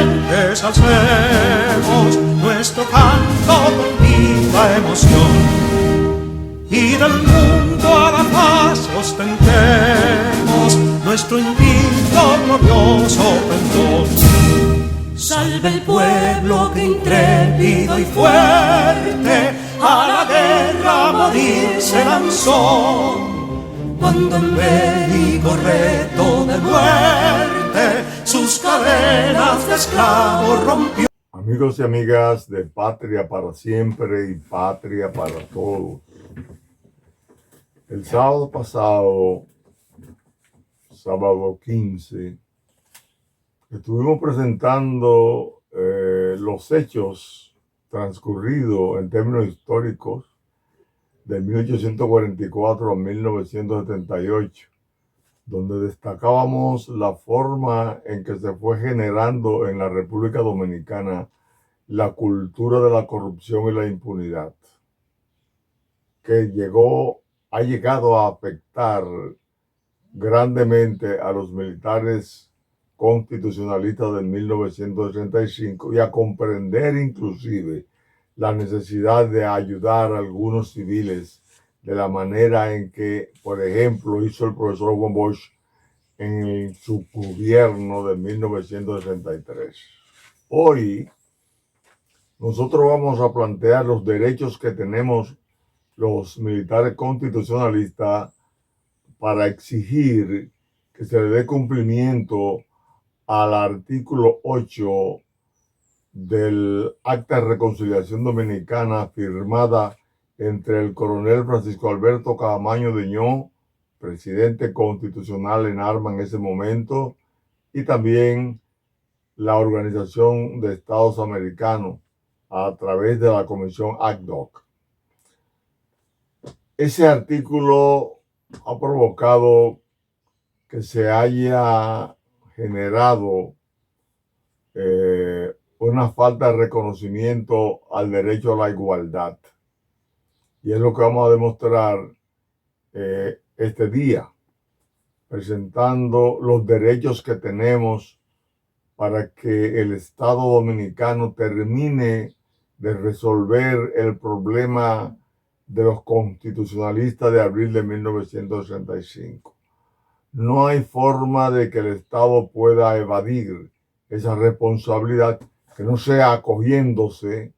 valientes alcemos nuestro canto con viva emoción, y del mundo a la paz ostentemos nuestro invicto glorioso pendón. Salve el pueblo que intrépido y fuerte a la guerra a morir se lanzó, cuando en bélico reto de muerte sus cadenas de esclavos rompió. Amigos y amigas de Patria para Siempre y Patria para Todos. El sábado pasado, sábado 15, estuvimos presentando los hechos transcurridos en términos históricos de 1844 a 1978, donde destacábamos la forma en que se fue generando en la República Dominicana la cultura de la corrupción y la impunidad, que ha llegado a afectar grandemente a los militares constitucionalistas del 1935 y a comprender inclusive la necesidad de ayudar a algunos civiles de la manera en que, por ejemplo, hizo el profesor Juan Bosch en su gobierno de 1963. Hoy nosotros vamos a plantear los derechos que tenemos los militares constitucionalistas para exigir que se le dé cumplimiento al artículo 8 del Acta de Reconciliación Dominicana firmada entre el coronel Francisco Alberto Caamaño Deñó, presidente constitucional en armas en ese momento, y también la Organización de Estados Americanos a través de la Comisión ACDOC. Ese artículo ha provocado que se haya generado una falta de reconocimiento al derecho a la igualdad. Y es lo que vamos a demostrar este día, presentando los derechos que tenemos para que el Estado Dominicano termine de resolver el problema de los constitucionalistas de abril de 1965. No hay forma de que el Estado pueda evadir esa responsabilidad que no sea acogiéndose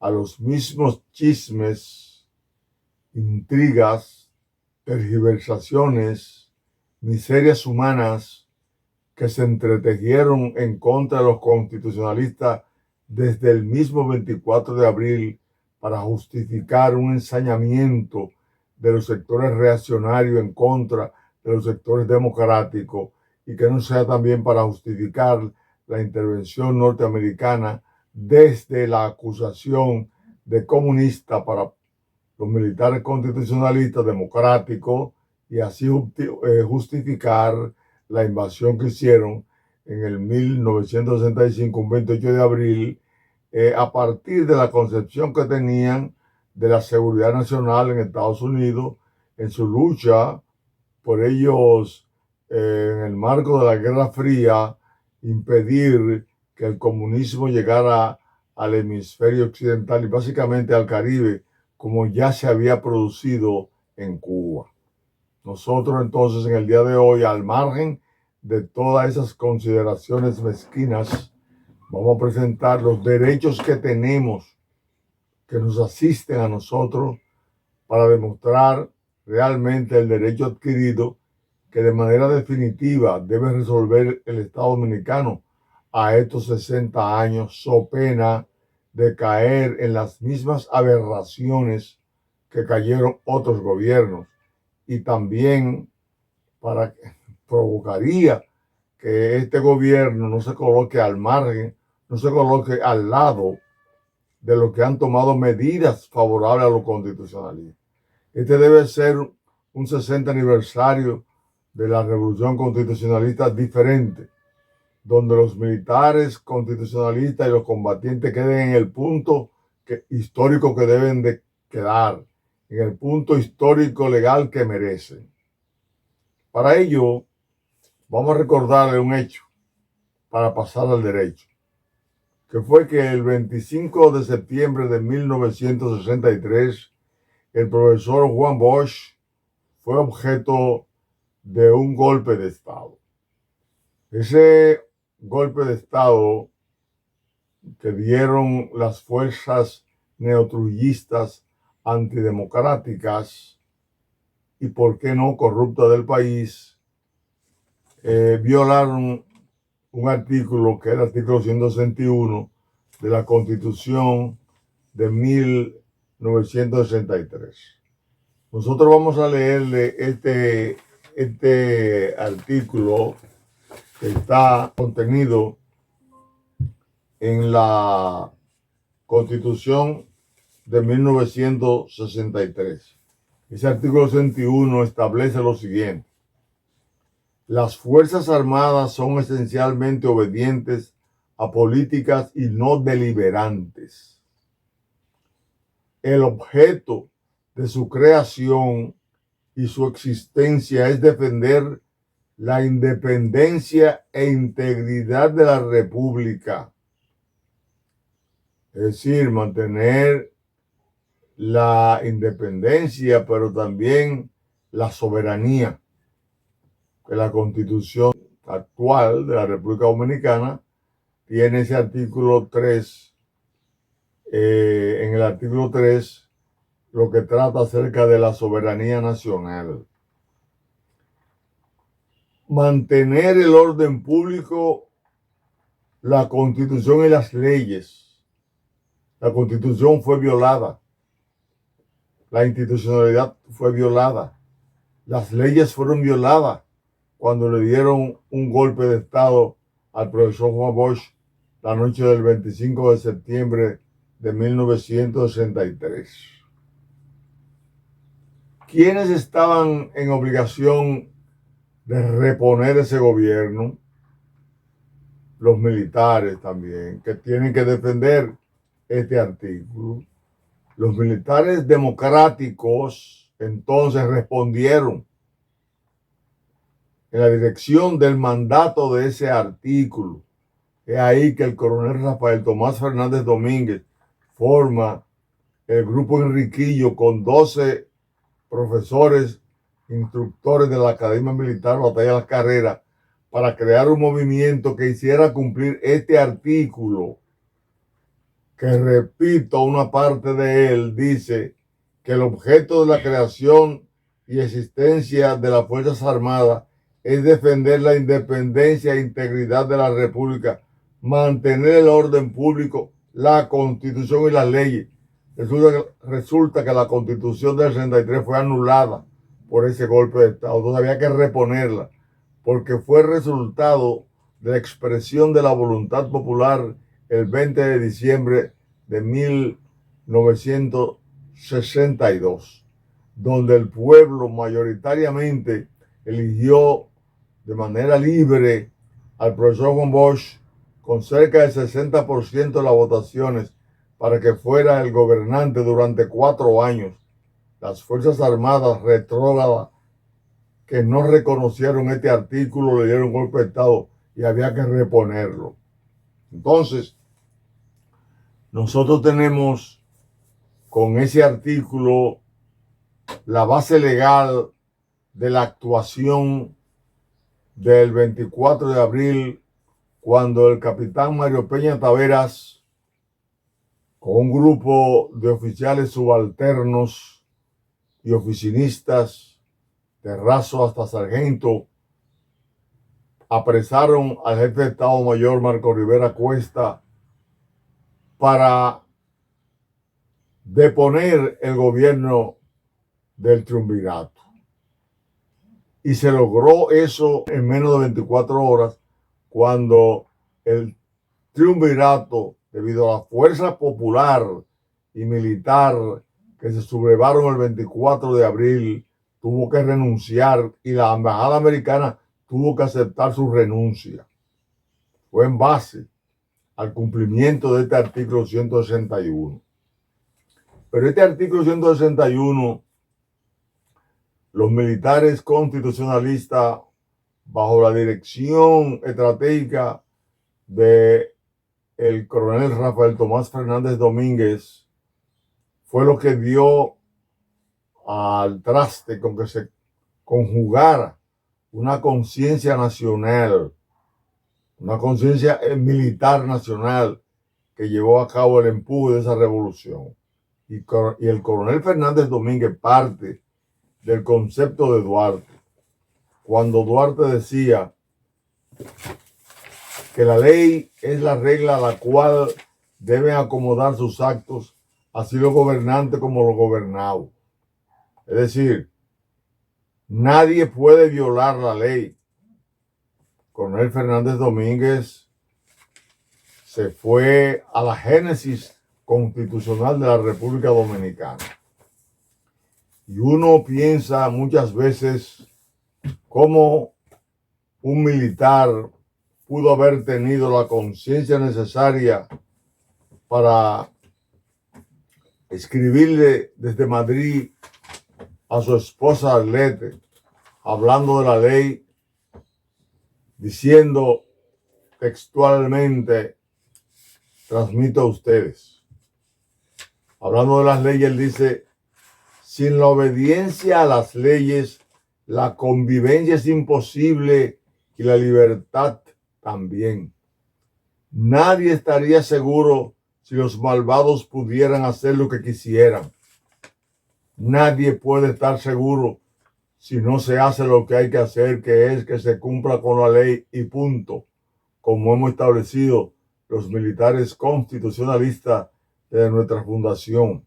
a los mismos chismes, intrigas, tergiversaciones, miserias humanas que se entretejieron en contra de los constitucionalistas desde el mismo 24 de abril para justificar un ensañamiento de los sectores reaccionarios en contra de los sectores democráticos, y que no sea también para justificar la intervención norteamericana desde la acusación de comunista para los militares constitucionalistas democráticos, y así justificar la invasión que hicieron en el 1965, un 28 de abril, a partir de la concepción que tenían de la seguridad nacional en Estados Unidos, en su lucha por ellos, en el marco de la Guerra Fría, impedir que el comunismo llegara al hemisferio occidental y básicamente al Caribe, como ya se había producido en Cuba. Nosotros entonces en el día de hoy, al margen de todas esas consideraciones mezquinas, vamos a presentar los derechos que tenemos, que nos asisten a nosotros, para demostrar realmente el derecho adquirido que de manera definitiva debe resolver el Estado Dominicano a estos 60 años, so pena de caer en las mismas aberraciones que cayeron otros gobiernos. Y también provocaría que este gobierno no se coloque al margen, no se coloque al lado de los que han tomado medidas favorables a los constitucionalistas. Este debe ser un 60 aniversario de la Revolución Constitucionalista diferente, donde los militares constitucionalistas y los combatientes queden en el punto histórico que deben de quedar, en el punto histórico legal que merecen. Para ello, vamos a recordarle un hecho para pasar al derecho. que fue que el 25 de septiembre de 1963, el profesor Juan Bosch fue objeto de un golpe de Estado. Ese golpe de Estado que dieron las fuerzas neotrujillistas antidemocráticas y, por qué no, corruptas del país, violaron un artículo que era el artículo 161 de la Constitución de 1963. Nosotros vamos a leerle este artículo que está contenido en la Constitución de 1963. Ese artículo 61 establece lo siguiente: las Fuerzas Armadas son esencialmente obedientes a políticas y no deliberantes. El objeto de su creación y su existencia es defender la independencia e integridad de la República. Es decir, mantener la independencia, pero también la soberanía. Que la Constitución actual de la República Dominicana tiene ese artículo 3. En el artículo 3, lo que trata acerca de la soberanía nacional. Mantener el orden público, la Constitución y las leyes. La Constitución fue violada. La institucionalidad fue violada. Las leyes fueron violadas cuando le dieron un golpe de Estado al profesor Juan Bosch la noche del 25 de septiembre de 1963. ¿Quiénes estaban en obligación de reponer ese gobierno? Los militares también, que tienen que defender este artículo. Los militares democráticos entonces respondieron en la dirección del mandato de ese artículo. Es ahí que el coronel Rafael Tomás Fernández Domínguez forma el Grupo Enriquillo con 12 profesores, instructores de la Academia Militar Batalla de las Carreras, para crear un movimiento que hiciera cumplir este artículo, que, repito, una parte de él dice que el objeto de la creación y existencia de las Fuerzas Armadas es defender la independencia e integridad de la República, mantener el orden público, la Constitución y las leyes. Resulta que la Constitución del 63 fue anulada por ese golpe de Estado. Entonces había que reponerla, porque fue resultado de la expresión de la voluntad popular el 20 de diciembre de 1962, donde el pueblo mayoritariamente eligió de manera libre al profesor Juan Bosch con cerca del 60% de las votaciones para que fuera el gobernante durante 4 años. Las Fuerzas Armadas retrógradas que no reconocieron este artículo le dieron golpe de Estado y había que reponerlo. Entonces, nosotros tenemos con ese artículo la base legal de la actuación del 24 de abril, cuando el capitán Mario Peña Taveras, con un grupo de oficiales subalternos y oficinistas, de raso hasta sargento, apresaron al jefe de Estado Mayor Marco Rivera Cuesta para deponer el gobierno del triunvirato. Y se logró eso en menos de 24 horas, cuando el triunvirato, debido a la fuerza popular y militar que se sublevaron el 24 de abril, tuvo que renunciar y la embajada americana tuvo que aceptar su renuncia. Fue en base al cumplimiento de este artículo 161. Pero este artículo 161, los militares constitucionalistas, bajo la dirección estratégica de el coronel Rafael Tomás Fernández Domínguez fue lo que dio al traste con que se conjugara una conciencia nacional, una conciencia militar nacional que llevó a cabo el empuje de esa revolución. Y el coronel Fernández Domínguez parte del concepto de Duarte. Cuando Duarte decía que la ley es la regla a la cual deben acomodar sus actos, así los gobernantes como los gobernados. Es decir, nadie puede violar la ley. Coronel Fernández Domínguez se fue a la génesis constitucional de la República Dominicana. Y uno piensa muchas veces cómo un militar pudo haber tenido la conciencia necesaria para escribirle desde Madrid a su esposa Arlete, hablando de la ley, diciendo textualmente, transmito a ustedes. Hablando de las leyes, él dice, sin la obediencia a las leyes, la convivencia es imposible y la libertad también. Nadie estaría seguro si los malvados pudieran hacer lo que quisieran. Nadie puede estar seguro si no se hace lo que hay que hacer, que es que se cumpla con la ley y punto, como hemos establecido los militares constitucionalistas de nuestra fundación.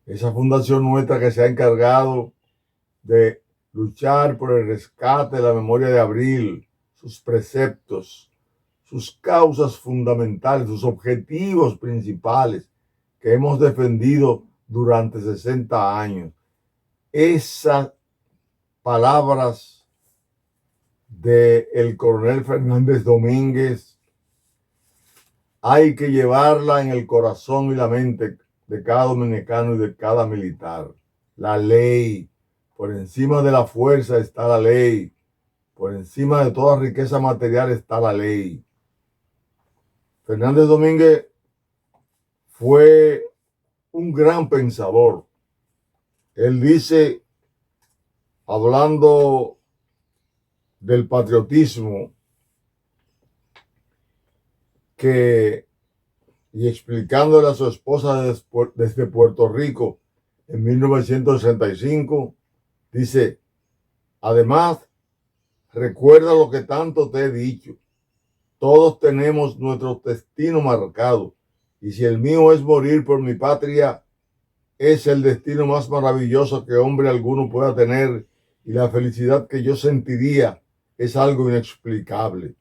Esa fundación nuestra que se ha encargado de luchar por el rescate de la memoria de Abril, sus preceptos, sus causas fundamentales, sus objetivos principales que hemos defendido durante 60 años. Esas palabras del coronel Fernández Domínguez hay que llevarla en el corazón y la mente de cada dominicano y de cada militar. La ley, por encima de la fuerza está la ley, por encima de toda riqueza material está la ley. Fernández Domínguez fue un gran pensador. Él dice, hablando del patriotismo, y explicándole a su esposa desde Puerto Rico en 1965, dice, además, recuerda lo que tanto te he dicho. Todos tenemos nuestro destino marcado, y si el mío es morir por mi patria, es el destino más maravilloso que hombre alguno pueda tener, y la felicidad que yo sentiría es algo inexplicable.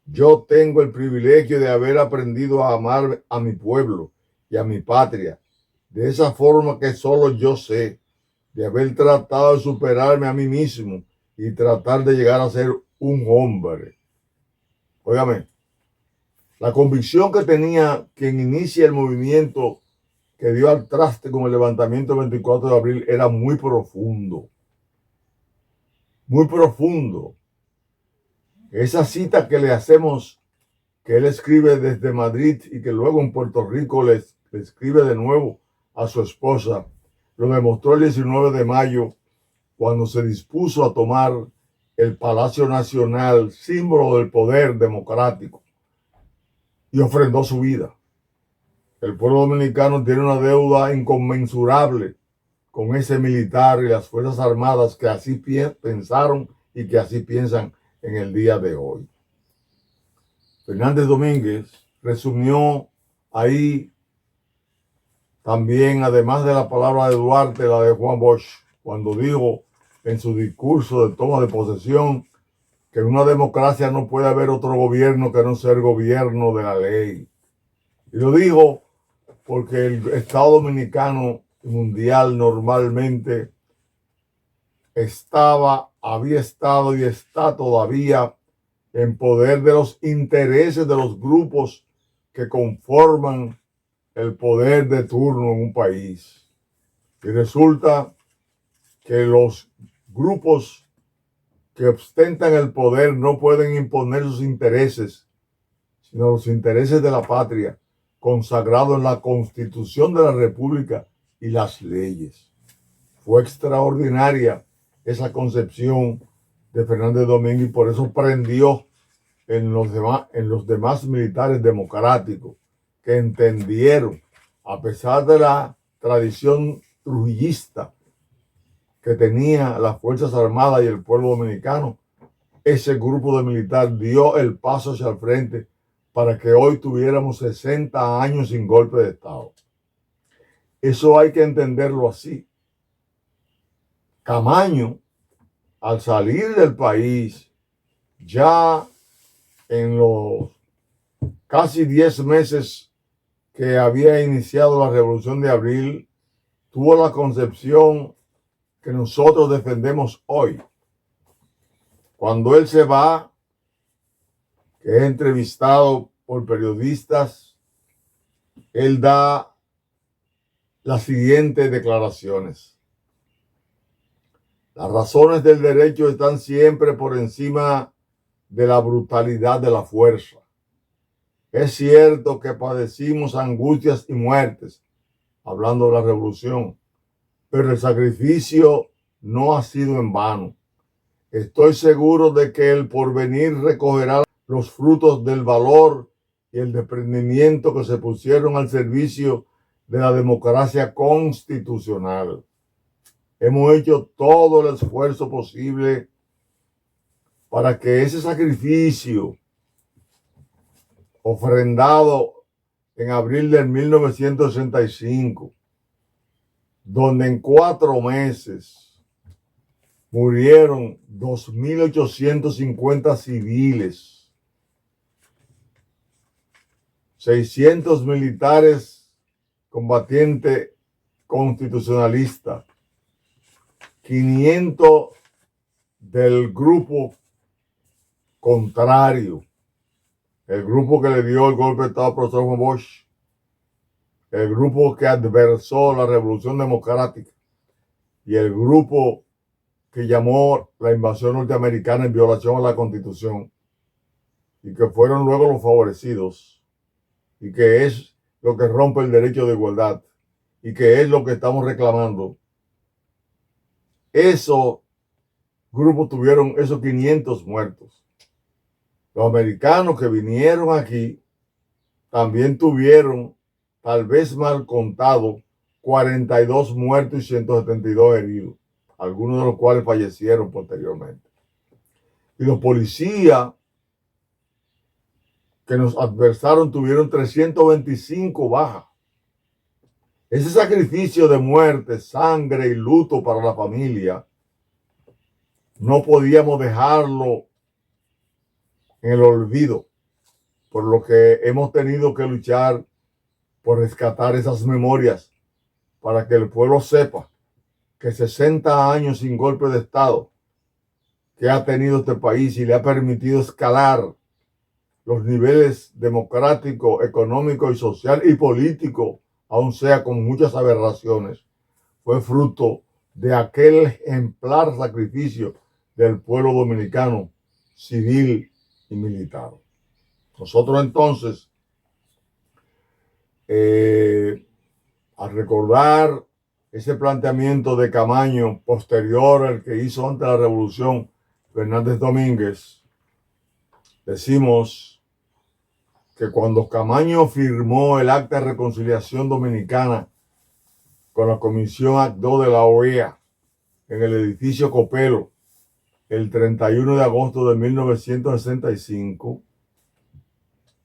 Yo tengo el privilegio de haber aprendido a amar a mi pueblo y a mi patria, de esa forma que solo yo sé, de haber tratado de superarme a mí mismo y tratar de llegar a ser un hombre. Óigame, la convicción que tenía quien inicia el movimiento que dio al traste con el levantamiento del 24 de abril era muy profundo. Muy profundo. Esa cita que le hacemos, que él escribe desde Madrid y que luego en Puerto Rico le escribe de nuevo a su esposa, lo demostró el 19 de mayo cuando se dispuso a tomar el Palacio Nacional, símbolo del poder democrático, y ofrendó su vida. El pueblo dominicano tiene una deuda inconmensurable con ese militar y las Fuerzas Armadas que así pensaron y que así piensan en el día de hoy. Fernández Domínguez resumió ahí también, además de la palabra de Duarte, la de Juan Bosch, cuando dijo en su discurso de toma de posesión que en una democracia no puede haber otro gobierno que no sea el gobierno de la ley. Y lo dijo porque el Estado dominicano mundial normalmente había estado y está todavía en poder de los intereses de los grupos que conforman el poder de turno en un país. Y resulta que los grupos que ostentan el poder no pueden imponer sus intereses, sino los intereses de la patria, consagrado en la Constitución de la República y las leyes. Fue extraordinaria esa concepción de Fernández Domínguez y por eso prendió en los demás militares democráticos que entendieron, a pesar de la tradición trujillista que tenía las Fuerzas Armadas y el pueblo dominicano, ese grupo de militares dio el paso hacia el frente para que hoy tuviéramos 60 años sin golpe de Estado. Eso hay que entenderlo así. Camaño, al salir del país, ya en los casi 10 meses que había iniciado la Revolución de Abril, tuvo la concepción que nosotros defendemos hoy. Cuando él se va, que es entrevistado por periodistas, él da las siguientes declaraciones. Las razones del derecho están siempre por encima de la brutalidad de la fuerza. Es cierto que padecimos angustias y muertes, hablando de la revolución, pero el sacrificio no ha sido en vano. Estoy seguro de que el porvenir recogerá los frutos del valor y el desprendimiento que se pusieron al servicio de la democracia constitucional. Hemos hecho todo el esfuerzo posible para que ese sacrificio ofrendado en abril de 1965, donde en 4 meses murieron 2.850 civiles, 600 militares combatientes constitucionalistas, 500 del grupo contrario, el grupo que le dio el golpe de Estado al profesor Juan Bosch, el grupo que adversó la Revolución Democrática y el grupo que llamó la invasión norteamericana en violación a la Constitución y que fueron luego los favorecidos y que es lo que rompe el derecho de igualdad y que es lo que estamos reclamando. Esos grupos tuvieron esos 500 muertos. Los americanos que vinieron aquí también tuvieron, tal vez mal contado, 42 muertos y 172 heridos, algunos de los cuales fallecieron posteriormente. Y los policías que nos adversaron tuvieron 325 bajas. Ese sacrificio de muerte, sangre y luto para la familia, no podíamos dejarlo en el olvido, por lo que hemos tenido que luchar por rescatar esas memorias para que el pueblo sepa que 60 años sin golpe de Estado que ha tenido este país y le ha permitido escalar los niveles democrático, económico y social y político, aun sea con muchas aberraciones, fue fruto de aquel ejemplar sacrificio del pueblo dominicano, civil y militar. Nosotros entonces, al recordar ese planteamiento de Camaño posterior al que hizo antes de la Revolución Fernández Domínguez, decimos que cuando Camaño firmó el Acta de Reconciliación Dominicana con la Comisión ACT-II de la OEA en el edificio Copelo el 31 de agosto de 1965,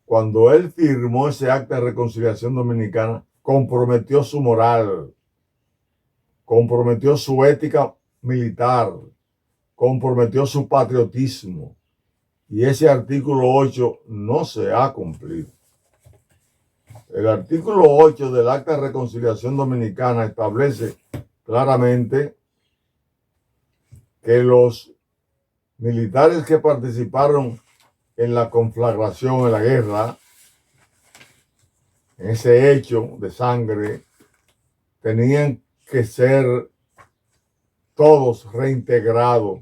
cuando él firmó ese Acta de Reconciliación Dominicana, comprometió su moral, comprometió su ética militar, comprometió su patriotismo. Y ese artículo 8 no se ha cumplido. El artículo 8 del Acta de Reconciliación Dominicana establece claramente que los militares que participaron en la conflagración, en la guerra, en ese hecho de sangre, tenían que ser todos reintegrados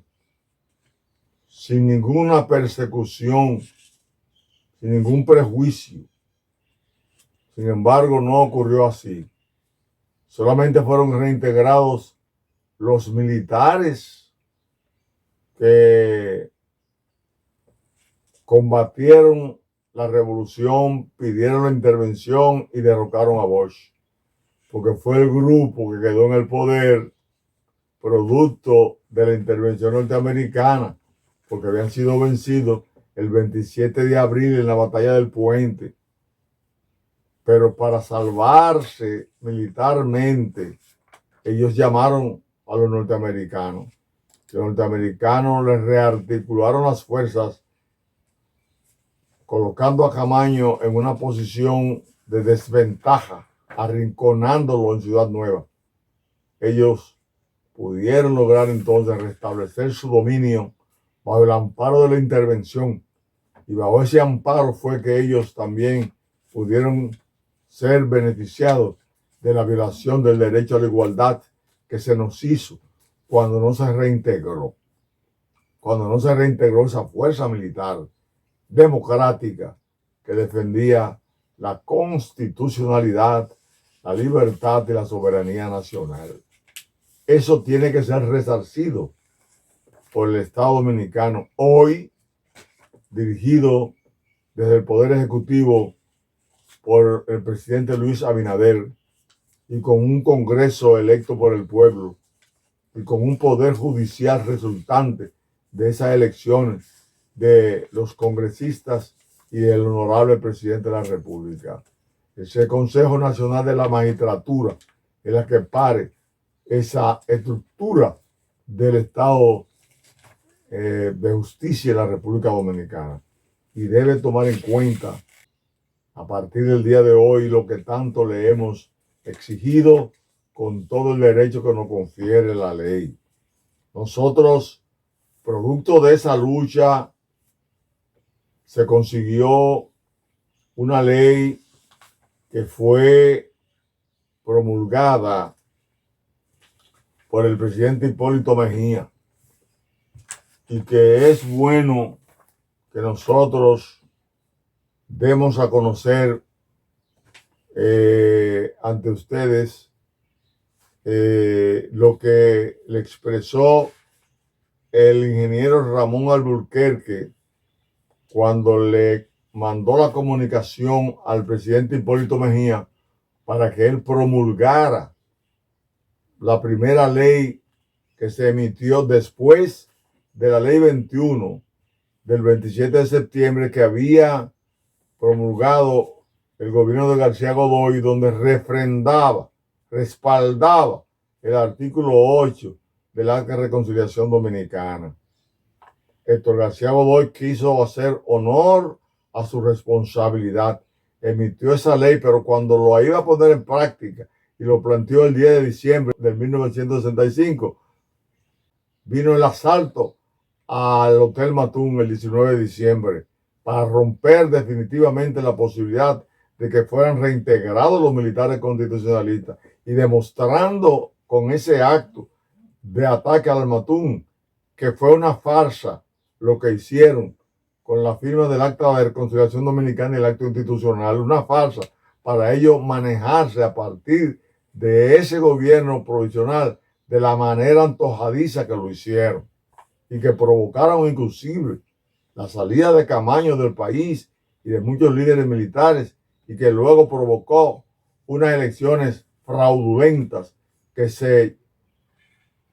sin ninguna persecución, sin ningún prejuicio. Sin embargo, no ocurrió así. Solamente fueron reintegrados los militares que combatieron la revolución, pidieron la intervención y derrocaron a Bosch, porque fue el grupo que quedó en el poder producto de la intervención norteamericana, porque habían sido vencidos el 27 de abril en la batalla del Puente. Pero para salvarse militarmente, ellos llamaron a los norteamericanos. Los norteamericanos les rearticularon las fuerzas, colocando a Camaño en una posición de desventaja, arrinconándolo en Ciudad Nueva. Ellos pudieron lograr entonces restablecer su dominio bajo el amparo de la intervención, y bajo ese amparo fue que ellos también pudieron ser beneficiados de la violación del derecho a la igualdad que se nos hizo cuando no se reintegró esa fuerza militar democrática que defendía la constitucionalidad, la libertad y la soberanía nacional. Eso tiene que ser resarcido por el Estado Dominicano, hoy dirigido desde el Poder Ejecutivo por el presidente Luis Abinader, y con un Congreso electo por el pueblo, y con un Poder Judicial resultante de esas elecciones de los congresistas y del honorable presidente de la República. Ese Consejo Nacional de la Magistratura es la que pare esa estructura del Estado de Justicia de la República Dominicana, y debe tomar en cuenta a partir del día de hoy lo que tanto le hemos exigido con todo el derecho que nos confiere la ley. Nosotros, producto de esa lucha, se consiguió una ley que fue promulgada por el presidente Hipólito Mejía, y que es bueno que nosotros demos a conocer ante ustedes lo que le expresó el ingeniero Ramón Alburquerque cuando le mandó la comunicación al presidente Hipólito Mejía para que él promulgara la primera ley que se emitió después de la ley 21 del 27 de septiembre que había promulgado el gobierno de García Godoy, donde respaldaba el artículo 8 del Acta de Reconciliación Dominicana. Héctor García Godoy quiso hacer honor a su responsabilidad, emitió esa ley, pero cuando lo iba a poner en práctica y lo planteó el 10 de diciembre de 1965, vino el asalto al Hotel Matún el 19 de diciembre para romper definitivamente la posibilidad de que fueran reintegrados los militares constitucionalistas, y demostrando con ese acto de ataque al Matún que fue una farsa lo que hicieron con la firma del Acta de Reconciliación Dominicana y el acto institucional, una farsa para ellos manejarse a partir de ese gobierno provisional de la manera antojadiza que lo hicieron, y que provocaron inclusive la salida de Camaño del país y de muchos líderes militares, y que luego provocó unas elecciones fraudulentas que se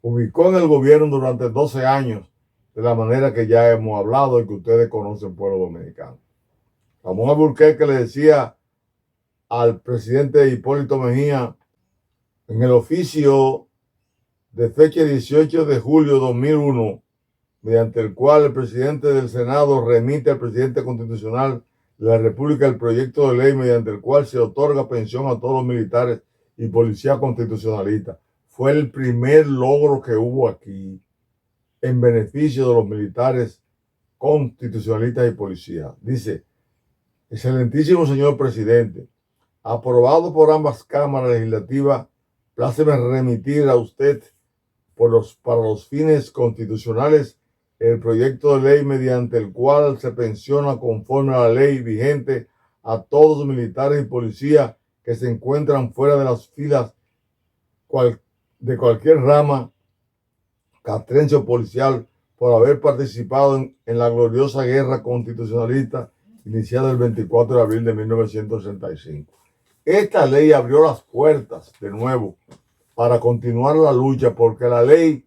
ubicó en el gobierno durante 12 años, de la manera que ya hemos hablado y que ustedes conocen, pueblo dominicano. Ramón Alburquerque le decía al presidente Hipólito Mejía en el oficio de fecha 18 de julio de 2001, mediante el cual el presidente del Senado remite al presidente constitucional de la República el proyecto de ley mediante el cual se otorga pensión a todos los militares y policías constitucionalistas. Fue el primer logro que hubo aquí en beneficio de los militares constitucionalistas y policías. Dice: excelentísimo señor presidente, aprobado por ambas cámaras legislativas, pláceme remitir a usted para los fines constitucionales el proyecto de ley mediante el cual se pensiona conforme a la ley vigente a todos los militares y policías que se encuentran fuera de las filas de cualquier rama castrense o policial por haber participado en la gloriosa guerra constitucionalista iniciada el 24 de abril de 1965. Esta ley abrió las puertas de nuevo para continuar la lucha, porque la ley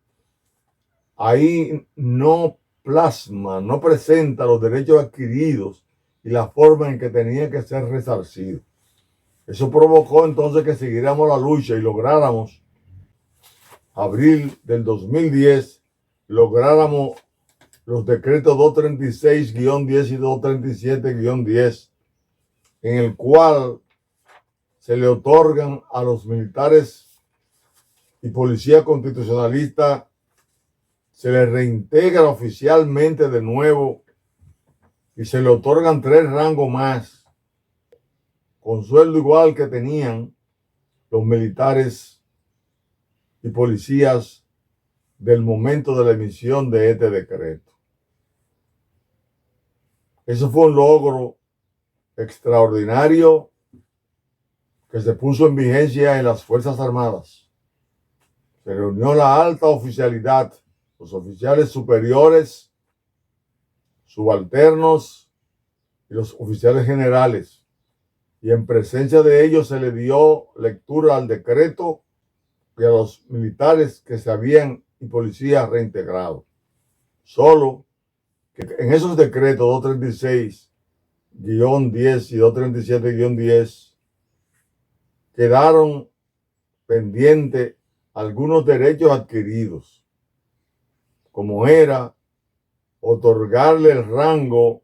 ahí no plasma, no presenta los derechos adquiridos y la forma en que tenía que ser resarcido. Eso provocó entonces que siguiéramos la lucha y lográramos, abril del 2010, lográramos los decretos 236-10 y 237-10, en el cual se le otorgan a los militares y policía constitucionalista, se les reintegra oficialmente de nuevo y se le otorgan 3 rangos más, con sueldo igual que tenían los militares y policías del momento de la emisión de este decreto. Eso fue un logro extraordinario que se puso en vigencia en las Fuerzas Armadas. Se reunió la alta oficialidad, los oficiales superiores, subalternos y los oficiales generales. Y en presencia de ellos se le dio lectura al decreto y a los militares que se habían y policías reintegrado. Solo que en esos decretos 236-10 y 237-10 quedaron pendientes algunos derechos adquiridos, como era otorgarle el rango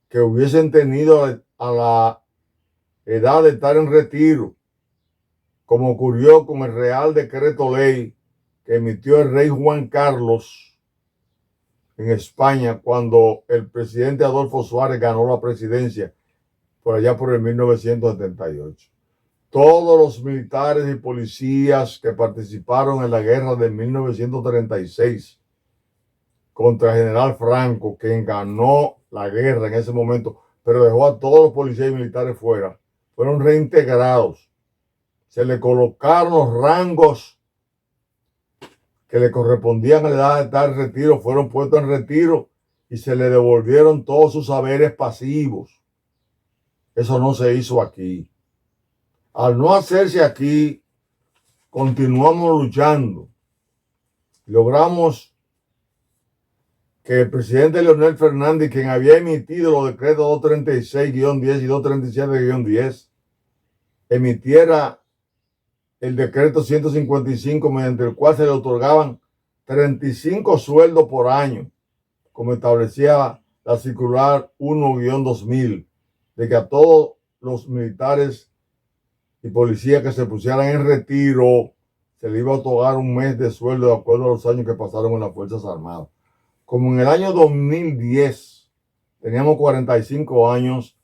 que hubiesen tenido a la edad de estar en retiro, como ocurrió con el Real Decreto Ley que emitió el rey Juan Carlos en España cuando el presidente Adolfo Suárez ganó la presidencia por allá por el 1978. Todos los militares y policías que participaron en la guerra de 1936 contra el general Franco, quien ganó la guerra en ese momento, pero dejó a todos los policías y militares fuera, fueron reintegrados. Se le colocaron los rangos que le correspondían a la edad de estar en retiro, fueron puestos en retiro y se le devolvieron todos sus haberes pasivos. Eso no se hizo aquí. Al no hacerse aquí, continuamos luchando. Logramos que el presidente Leonel Fernández, quien había emitido los decretos 236-10 y 237-10, emitiera el decreto 155, mediante el cual se le otorgaban 35 sueldos por año, como establecía la circular 1-2000, de que a todos los militares y policías que se pusieran en retiro se le iba a otorgar un mes de sueldo de acuerdo a los años que pasaron en las Fuerzas Armadas. Como en el año 2010 teníamos 45 años,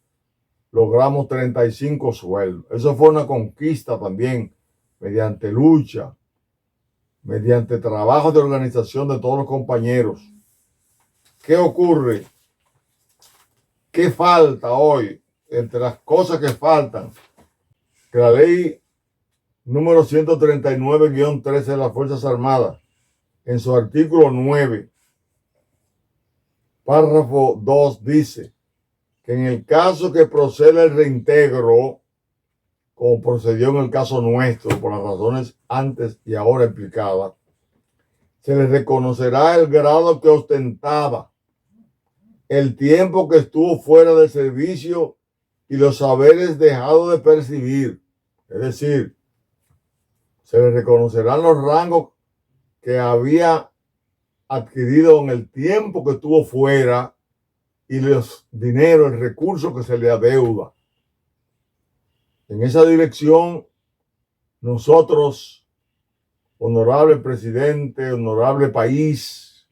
logramos 35 sueldos. Eso fue una conquista también, mediante lucha, mediante trabajo de organización de todos los compañeros. ¿Qué ocurre? ¿Qué falta hoy? Entre las cosas que faltan, que la ley número 139-13 de las Fuerzas Armadas, en su artículo 9, párrafo 2, dice que en el caso que proceda el reintegro, como procedió en el caso nuestro, por las razones antes y ahora explicadas, se le reconocerá el grado que ostentaba, el tiempo que estuvo fuera del servicio y los saberes dejados de percibir. Es decir, se le reconocerán los rangos que había adquirido en el tiempo que estuvo fuera y los dineros, el recurso que se le adeuda. En esa dirección, nosotros, honorable presidente, honorable país,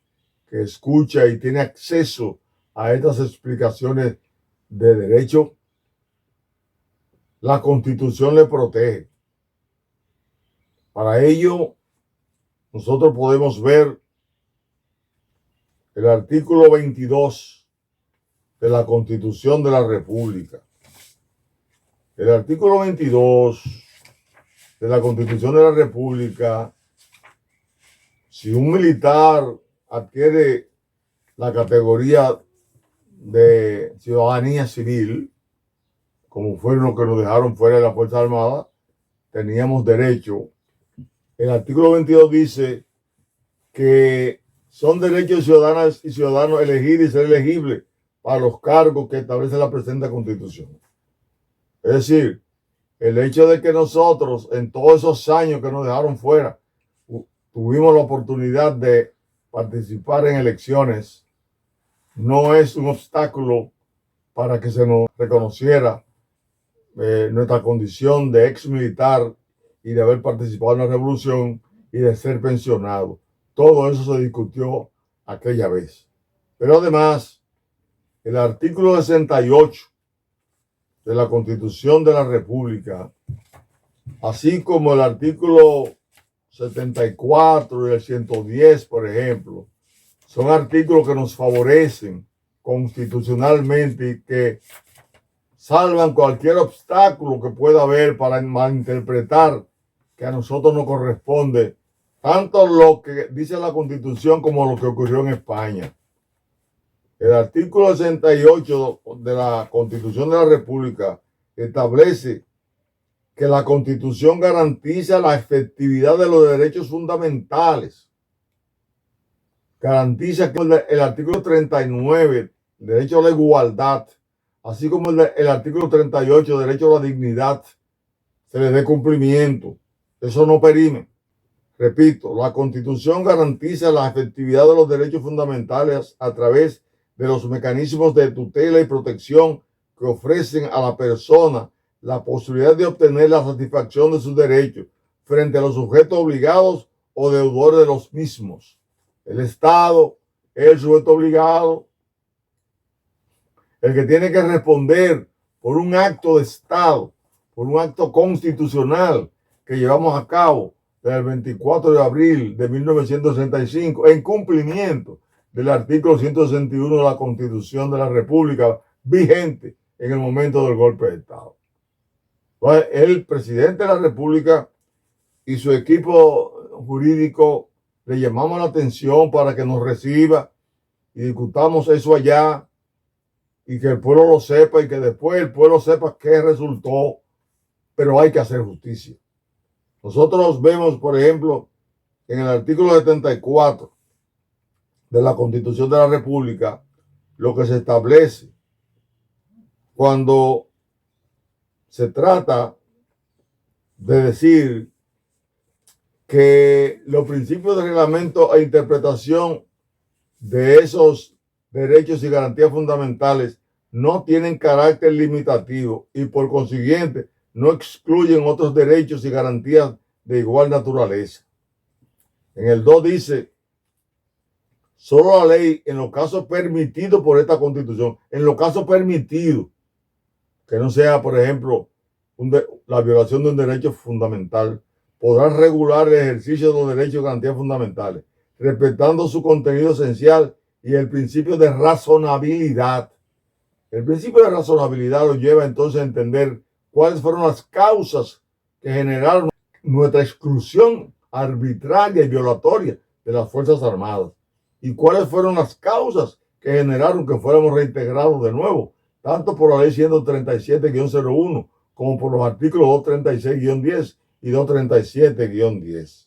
que escucha y tiene acceso a estas explicaciones de derecho, la Constitución le protege. Para ello, nosotros podemos ver el artículo 22 de la Constitución de la República. El artículo 22 de la Constitución de la República, si un militar adquiere la categoría de ciudadanía civil, como fueron los que nos dejaron fuera de la Fuerza Armada, teníamos derecho. El artículo 22 dice que son derechos de ciudadanas y ciudadanos elegir y ser elegibles para los cargos que establece la presente Constitución. Es decir, el hecho de que nosotros en todos esos años que nos dejaron fuera tuvimos la oportunidad de participar en elecciones no es un obstáculo para que se nos reconociera nuestra condición de ex militar y de haber participado en la revolución y de ser pensionado. Todo eso se discutió aquella vez. Pero además, el artículo 68 de la Constitución de la República, así como el artículo 74 y el 110, por ejemplo, son artículos que nos favorecen constitucionalmente y que salvan cualquier obstáculo que pueda haber para malinterpretar que a nosotros nos corresponde tanto lo que dice la Constitución como lo que ocurrió en España. El artículo 68 de la Constitución de la República establece que la Constitución garantiza la efectividad de los derechos fundamentales. Garantiza que el artículo 39, derecho a la igualdad, así como el artículo 38, derecho a la dignidad, se le dé cumplimiento. Eso no perime. Repito, la Constitución garantiza la efectividad de los derechos fundamentales a través de los mecanismos de tutela y protección que ofrecen a la persona la posibilidad de obtener la satisfacción de sus derechos frente a los sujetos obligados o deudores de los mismos. El Estado es el sujeto obligado, el que tiene que responder por un acto de Estado, por un acto constitucional que llevamos a cabo desde el 24 de abril de 1965 en cumplimiento del artículo 161 de la Constitución de la República vigente en el momento del golpe de Estado. Entonces, el presidente de la República y su equipo jurídico le llamamos la atención para que nos reciba y discutamos eso allá y que el pueblo lo sepa y que después el pueblo sepa qué resultó, pero hay que hacer justicia. Nosotros vemos, por ejemplo, en el artículo 74 de la Constitución de la República, lo que se establece cuando se trata de decir que los principios de reglamento e interpretación de esos derechos y garantías fundamentales no tienen carácter limitativo y por consiguiente no excluyen otros derechos y garantías de igual naturaleza. En el 2 dice, solo la ley en los casos permitidos por esta Constitución, en los casos permitidos, que no sea, por ejemplo, la violación de un derecho fundamental, podrá regular el ejercicio de los derechos y garantías fundamentales, respetando su contenido esencial y el principio de razonabilidad. El principio de razonabilidad lo lleva entonces a entender cuáles fueron las causas que generaron nuestra exclusión arbitraria y violatoria de las Fuerzas Armadas y cuáles fueron las causas que generaron que fuéramos reintegrados de nuevo, tanto por la ley 137-01 como por los artículos 236-10 y 237-10.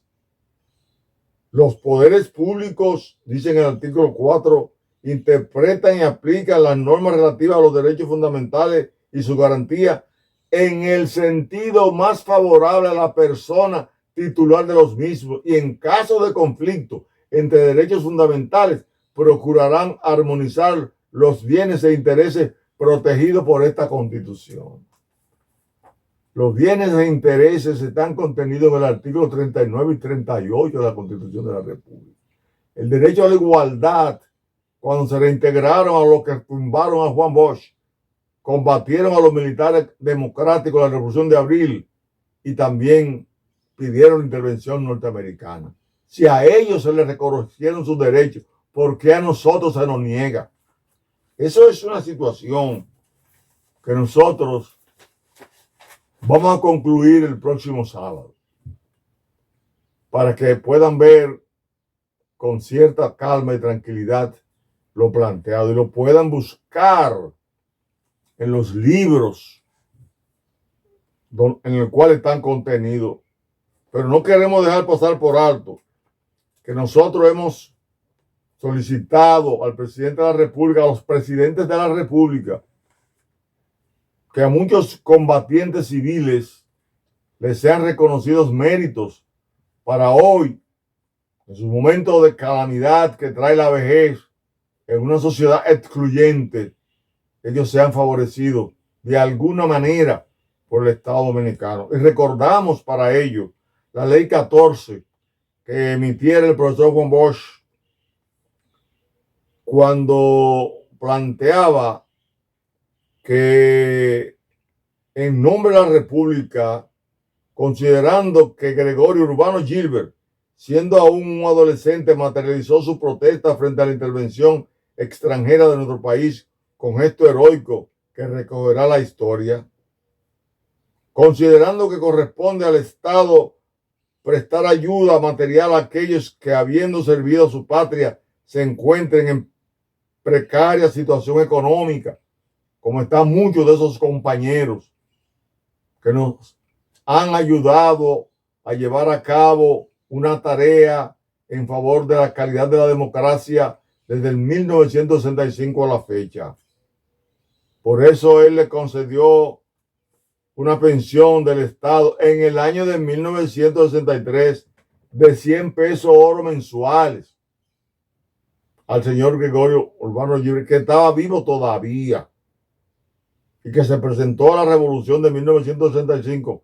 Los poderes públicos, dice en el artículo 4, interpretan y aplican las normas relativas a los derechos fundamentales y su garantía en el sentido más favorable a la persona titular de los mismos y en caso de conflicto entre derechos fundamentales procurarán armonizar los bienes e intereses protegidos por esta Constitución. Los bienes e intereses están contenidos en el artículo 39 y 38 de la Constitución de la República. El derecho a la igualdad, cuando se reintegraron a los que tumbaron a Juan Bosch, combatieron a los militares democráticos de la Revolución de Abril y también pidieron intervención norteamericana. Si a ellos se les reconocieron sus derechos, ¿por qué a nosotros se nos niega? Eso es una situación que nosotros vamos a concluir el próximo sábado para que puedan ver con cierta calma y tranquilidad lo planteado y lo puedan buscar en los libros en el cual están contenidos. Pero no queremos dejar pasar por alto que nosotros hemos solicitado al presidente de la República, a los presidentes de la República, que a muchos combatientes civiles les sean reconocidos méritos para hoy, en su momento de calamidad que trae la vejez, en una sociedad excluyente, ellos sean favorecidos de alguna manera por el Estado Dominicano. Y recordamos para ello la ley 14 que emitiera el profesor Juan Bosch cuando planteaba que en nombre de la República, considerando que Gregorio Urbano Gilbert, siendo aún un adolescente, materializó su protesta frente a la intervención extranjera de nuestro país con gesto heroico que recogerá la historia, considerando que corresponde al Estado prestar ayuda material a aquellos que, habiendo servido a su patria, se encuentren en precaria situación económica, como están muchos de esos compañeros que nos han ayudado a llevar a cabo una tarea en favor de la calidad de la democracia desde el 1965 a la fecha. Por eso él le concedió una pensión del Estado en el año de 1963 de 100 pesos oro mensuales al señor Gregorio Urbano Gilbert, que estaba vivo todavía y que se presentó a la revolución de 1965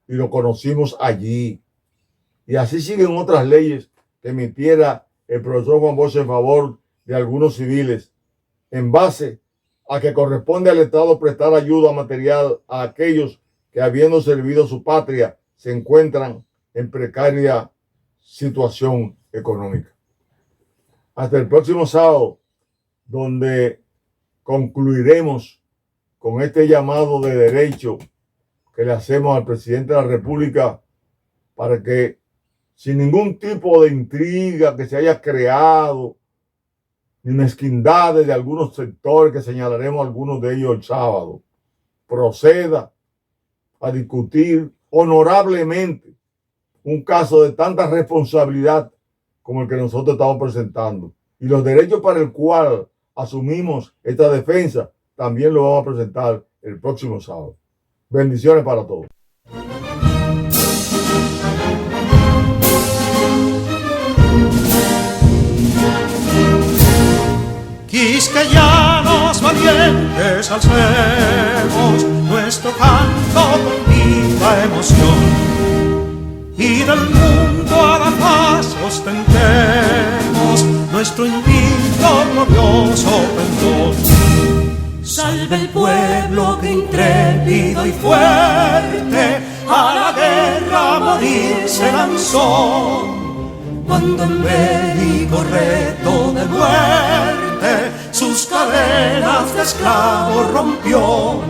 y lo conocimos allí. Y así siguen otras leyes que emitiera el profesor Juan Bosch en favor de algunos civiles, en base a que corresponde al Estado prestar ayuda material a aquellos que, habiendo servido a su patria, se encuentran en precaria situación económica. Hasta el próximo sábado, donde concluiremos con este llamado de derecho que le hacemos al presidente de la República para que, sin ningún tipo de intriga que se haya creado, ni mezquindades de algunos sectores, que señalaremos algunos de ellos el sábado, proceda a discutir honorablemente un caso de tanta responsabilidad como el que nosotros estamos presentando. Y los derechos para el cual asumimos esta defensa también lo vamos a presentar el próximo sábado. Bendiciones para todos. Quisqueyanos valientes alcemos nuestro canto con viva emoción, y del mundo a la paz ostentemos nuestro invicto glorioso pendón. Salve el pueblo que intrépido y fuerte a la guerra a morir se lanzó, cuando en bélico reto de muerte sus cadenas de esclavos rompió.